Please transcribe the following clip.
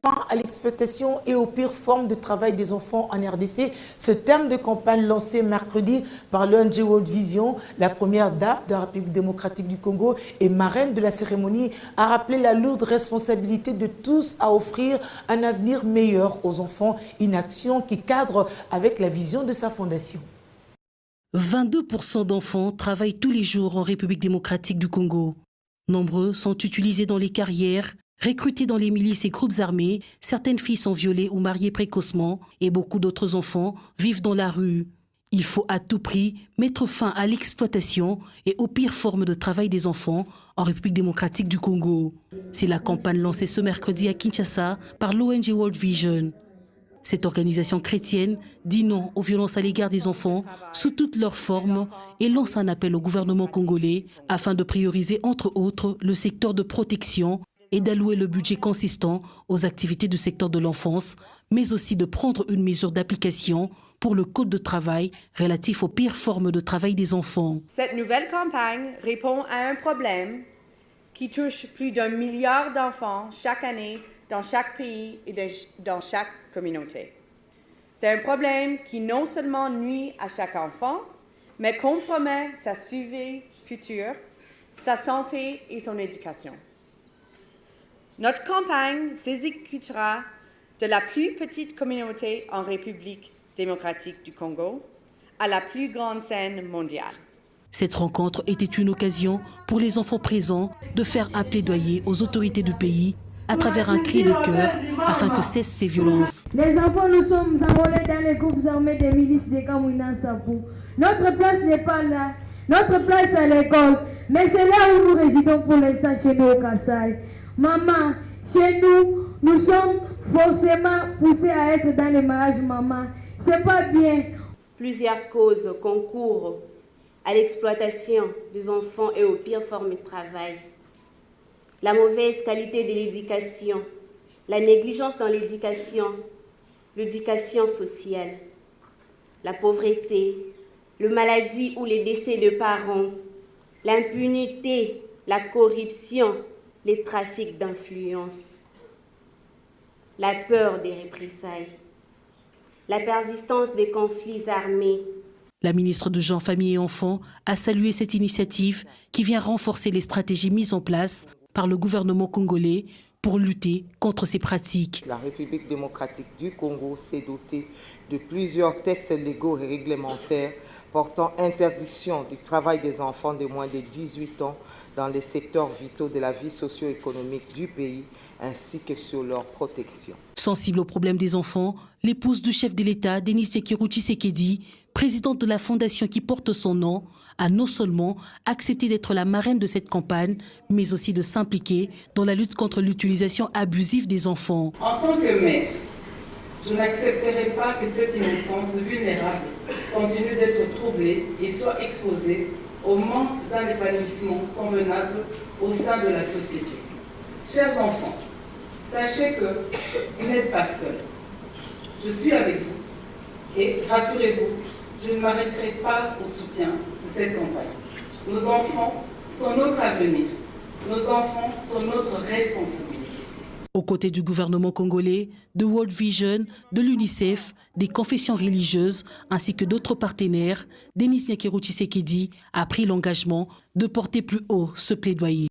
Fin à l'exploitation et aux pires formes de travail des enfants en RDC. Ce terme de campagne lancé mercredi par l'ONG World Vision, la première dame de la République démocratique du Congo et marraine de la cérémonie, a rappelé la lourde responsabilité de tous à offrir un avenir meilleur aux enfants, une action qui cadre avec la vision de sa fondation. 22% d'enfants travaillent tous les jours en République démocratique du Congo. Nombreux sont utilisés dans les carrières, recrutés dans les milices et groupes armés, certaines filles sont violées ou mariées précocement et beaucoup d'autres enfants vivent dans la rue. Il faut à tout prix mettre fin à l'exploitation et aux pires formes de travail des enfants en République démocratique du Congo. C'est la campagne lancée ce mercredi à Kinshasa par l'ONG World Vision. Cette organisation chrétienne dit non aux violences à l'égard des enfants sous toutes leurs formes et lance un appel au gouvernement congolais afin de prioriser entre autres le secteur de protection et d'allouer le budget consistant aux activités du secteur de l'enfance, mais aussi de prendre une mesure d'application pour le code de travail relatif aux pires formes de travail des enfants. Cette nouvelle campagne répond à un problème qui touche plus d'1 milliard d'enfants chaque année dans chaque pays et dans chaque communauté. C'est un problème qui non seulement nuit à chaque enfant, mais compromet sa survie future, sa santé et son éducation. Notre campagne s'exécutera de la plus petite communauté en République démocratique du Congo à la plus grande scène mondiale. Cette rencontre était une occasion pour les enfants présents de faire un plaidoyer aux autorités du pays à travers un cri de cœur afin que cessent ces violences. Les enfants, nous sommes enrôlés dans les groupes armés des milices de Kamouina Sapou. Notre place n'est pas là, notre place c'est à l'école, mais c'est là où nous résidons pour l'instant chez nous au Kassai. Maman, chez nous, nous sommes forcément poussés à être dans les mariages, maman. C'est pas bien. Plusieurs causes concourent à l'exploitation des enfants et aux pires formes de travail. La mauvaise qualité de l'éducation, la négligence dans l'éducation sociale, la pauvreté, la maladie ou les décès de parents, l'impunité, la corruption, les trafics d'influence, la peur des représailles, la persistance des conflits armés. La ministre de Gens, Famille et Enfants a salué cette initiative qui vient renforcer les stratégies mises en place par le gouvernement congolais pour lutter contre ces pratiques. La République démocratique du Congo s'est dotée de plusieurs textes légaux et réglementaires portant interdiction du travail des enfants de moins de 18 ans dans les secteurs vitaux de la vie socio-économique du pays, ainsi que sur leur protection. Sensible aux problèmes des enfants, l'épouse du chef de l'État, Denis Sekirou Tshisekedi, présidente de la fondation qui porte son nom, a non seulement accepté d'être la marraine de cette campagne, mais aussi de s'impliquer dans la lutte contre l'utilisation abusive des enfants. En tant que mère, je n'accepterai pas que cette innocence vulnérable continue d'être troublée et soit exposée au manque d'un épanouissement convenable au sein de la société. Chers enfants, sachez que vous n'êtes pas seuls. Je suis avec vous et rassurez-vous, je ne m'arrêterai pas au soutien de cette campagne. Nos enfants sont notre avenir. Nos enfants sont notre responsabilité. Aux côtés du gouvernement congolais, de World Vision, de l'UNICEF, des confessions religieuses ainsi que d'autres partenaires, Denis Sekirou Tshisekedi a pris l'engagement de porter plus haut ce plaidoyer.